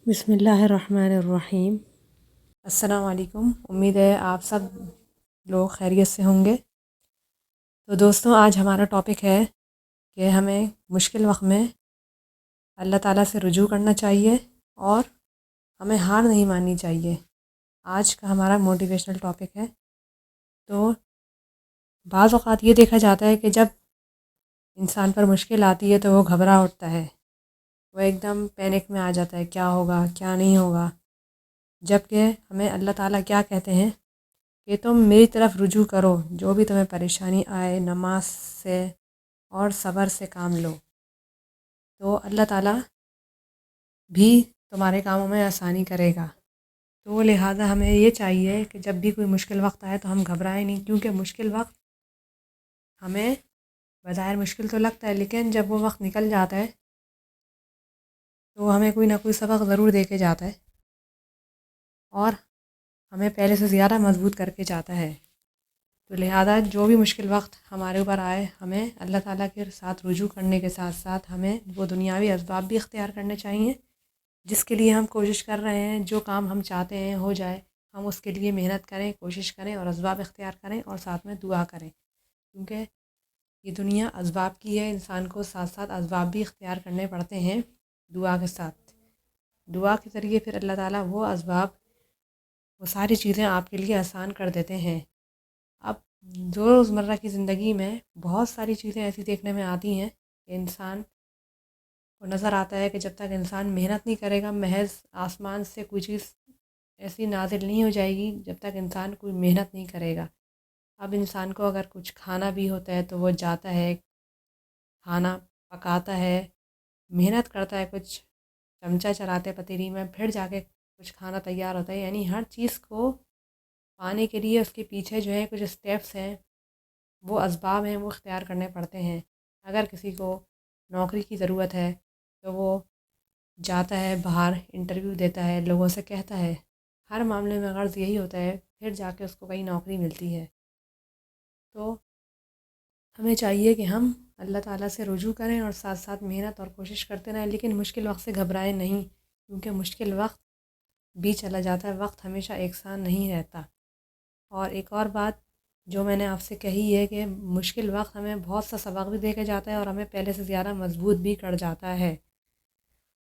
بسم اللہ الرحمن الرحیم۔ السلام علیکم، امید ہے آپ سب لوگ خیریت سے ہوں گے۔ تو دوستوں، آج ہمارا ٹاپک ہے کہ ہمیں مشکل وقت میں اللہ تعالیٰ سے رجوع کرنا چاہیے اور ہمیں ہار نہیں ماننی چاہیے۔ آج کا ہمارا موٹیویشنل ٹاپک ہے۔ تو بعض اوقات یہ دیکھا جاتا ہے کہ جب انسان پر مشکل آتی ہے تو وہ گھبرا اٹھتا ہے، وہ ایک دم پینک میں آ جاتا ہے، کیا ہوگا کیا نہیں ہوگا، جبکہ ہمیں اللہ تعالیٰ کیا کہتے ہیں کہ تم میری طرف رجوع کرو، جو بھی تمہیں پریشانی آئے نماز سے اور صبر سے کام لو، تو اللہ تعالیٰ بھی تمہارے کاموں میں آسانی کرے گا۔ تو لہٰذا ہمیں یہ چاہیے کہ جب بھی کوئی مشکل وقت آئے تو ہم گھبرائیں نہیں، کیونکہ مشکل وقت ہمیں بظاہر مشکل تو لگتا ہے، لیکن جب وہ وقت نکل جاتا ہے تو ہمیں کوئی نہ کوئی سبق ضرور دے کے جاتا ہے اور ہمیں پہلے سے زیادہ مضبوط کر کے جاتا ہے۔ تو لہذا جو بھی مشکل وقت ہمارے اوپر آئے، ہمیں اللہ تعالیٰ کے ساتھ رجوع کرنے کے ساتھ ساتھ ہمیں وہ دنیاوی اسباب بھی اختیار کرنے چاہیے جس کے لیے ہم کوشش کر رہے ہیں، جو کام ہم چاہتے ہیں ہو جائے، ہم اس کے لیے محنت کریں، کوشش کریں اور اسباب اختیار کریں اور ساتھ میں دعا کریں، کیونکہ یہ دنیا اسباب کی ہے۔ انسان کو ساتھ ساتھ اسباب بھی اختیار کرنے پڑتے ہیں دعا کے ساتھ۔ دعا کے ذریعے پھر اللہ تعالیٰ وہ اسباب، وہ ساری چیزیں آپ کے لیے آسان کر دیتے ہیں۔ اب روزمرہ کی زندگی میں بہت ساری چیزیں ایسی دیکھنے میں آتی ہیں کہ انسان کو نظر آتا ہے کہ جب تک انسان محنت نہیں کرے گا، محض آسمان سے کوئی چیز ایسی نازل نہیں ہو جائے گی جب تک انسان کوئی محنت نہیں کرے گا۔ اب انسان کو اگر کچھ کھانا بھی ہوتا ہے تو وہ جاتا ہے، کھانا پکاتا ہے، محنت کرتا ہے، کچھ چمچہ چلاتے پتیلی میں، پھر جا کے کچھ کھانا تیار ہوتا ہے۔ یعنی ہر چیز کو پانے کے لیے اس کے پیچھے جو ہے کچھ اسٹیپس ہیں، وہ اسباب ہیں، وہ اختیار کرنے پڑتے ہیں۔ اگر کسی کو نوکری کی ضرورت ہے تو وہ جاتا ہے باہر، انٹرویو دیتا ہے، لوگوں سے کہتا ہے، ہر معاملے میں غرض یہی ہوتا ہے، پھر جا کے اس کو کہیں نوکری ملتی ہے۔ تو ہمیں چاہیے کہ ہم اللہ تعالیٰ سے رجوع کریں اور ساتھ ساتھ محنت اور کوشش کرتے رہیں، لیکن مشکل وقت سے گھبرائیں نہیں، کیونکہ مشکل وقت بھی چلا جاتا ہے، وقت ہمیشہ یکساں نہیں رہتا۔ اور ایک اور بات جو میں نے آپ سے کہی ہے کہ مشکل وقت ہمیں بہت سا سبق بھی دے کے جاتا ہے اور ہمیں پہلے سے زیادہ مضبوط بھی کر جاتا ہے۔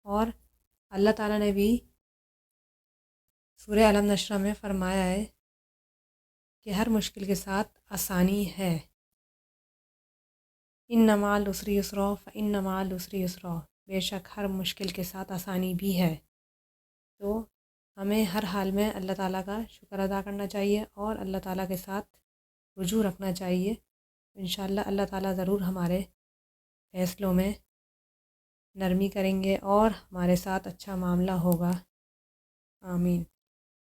اور اللہ تعالیٰ نے بھی سورہ علم نشرہ میں فرمایا ہے کہ ہر مشکل کے ساتھ آسانی ہے۔ ان مع العسر یسرا فان مع العسر یسرا، بے شک ہر مشکل کے ساتھ آسانی بھی ہے۔ تو ہمیں ہر حال میں اللہ تعالیٰ کا شکر ادا کرنا چاہیے اور اللہ تعالیٰ کے ساتھ رجوع رکھنا چاہیے۔ انشاءاللہ اللہ تعالیٰ ضرور ہمارے فیصلوں میں نرمی کریں گے اور ہمارے ساتھ اچھا معاملہ ہوگا۔ آمین۔